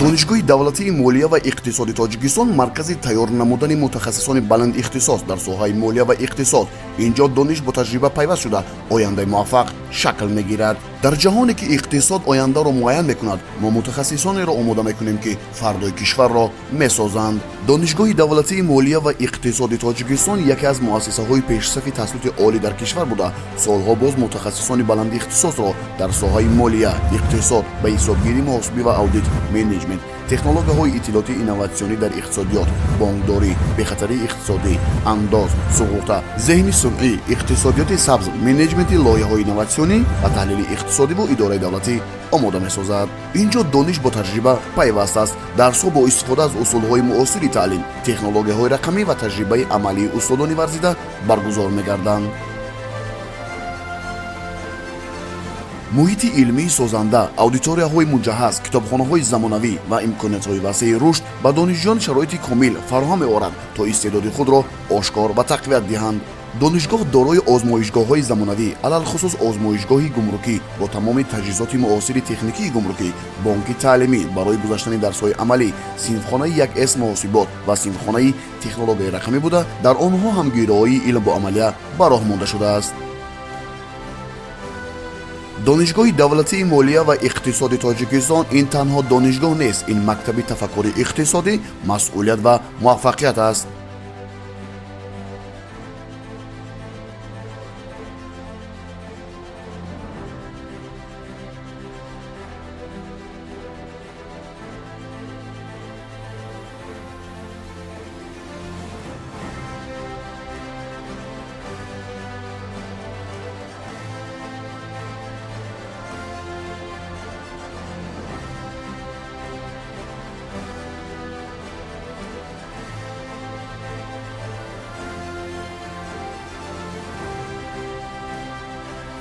донишгоҳи давлатии молия ва иқтисоди тоҷикистон маркази тайёр намудани мутахассисони баландихтисос дар соҳаи молия ва иқтисод. инҷо дониш бо таҷриба пайваст шуда ояндаи муваффақ шакл мегирад. дар ҷаҳоне ки иқтисод ояндаро муайян мекунад, мо мутахассисонеро омода мекунем ки фардои кишварро месозанд. донишгоҳи давлатии молия ва иқтисоди тоҷикистон яке аз муассисаҳои пешсафи таҳсилоти олӣ дар кишвар буда солҳо боз мутахассисони баландихтисосро дар соҳаи молия, иқтисод ба ҳисобгирӣ, муҳосибӣ ва аудит, менеҷмент, технологияҳои иттилоотӣ инноватсионӣ дар иқтисодиёт, бонкдорӣ, бехатарии иқтисодӣ, андоз, суғурта, зеҳни сунъӣ, иқтисодиёти сабз, менеҷменти лоиҳаҳои инноватсионӣ ва таҳлили иқтисодӣ бо идораи давлатӣ омода месозад. инҷо дониш бо таҷриба пайваст аст. дарсҳо бо истифода аз усулҳои муосири таълим, технологияҳои рақамӣ ва таҷрибаи амалии устодони варзида баргузор мегарданд. муҳити илмии созанда, аудиторияҳои муҷаҳҳаз, китобхонаҳои замонавӣ ва имкониятҳои васеъи рушд ба донишҷӯён шароити комил фароҳам меорад, то истеъдоди худро ошкор ва тақвият диҳанд. донишгоҳ дорои озмоишгоҳҳои замонавӣ, алалхусус озмоишгоҳи гумрукӣ бо тамоми таҷҳизоти муосири техникии гумрукӣ, бонки таълимӣ барои гузаштани дарсҳои амалӣ, синфхонаи 1С муҳосибот ва синфхонаи технологияи рақамӣ буда, дар онҳо ҳам гироии илм бо амалия ба роҳ монда шудааст. донишгоҳи давлатии молия ва иқтисоди тоҷикистон ин танҳо донишгоҳ нест, ин мактаби тафаккури иқтисодӣ, масъулият ва муваффақият аст.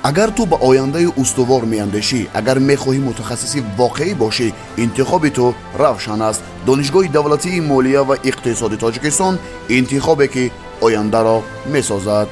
агар ту ба ояндаи устувор меандешӣ, агар мехоҳӣ мутахассиси воқеӣ бошӣ, интихоби ту равшан аст. донишгоҳи давлатии молия ва иқтисоди тоҷикистон интихобе ки ояндаро месозад.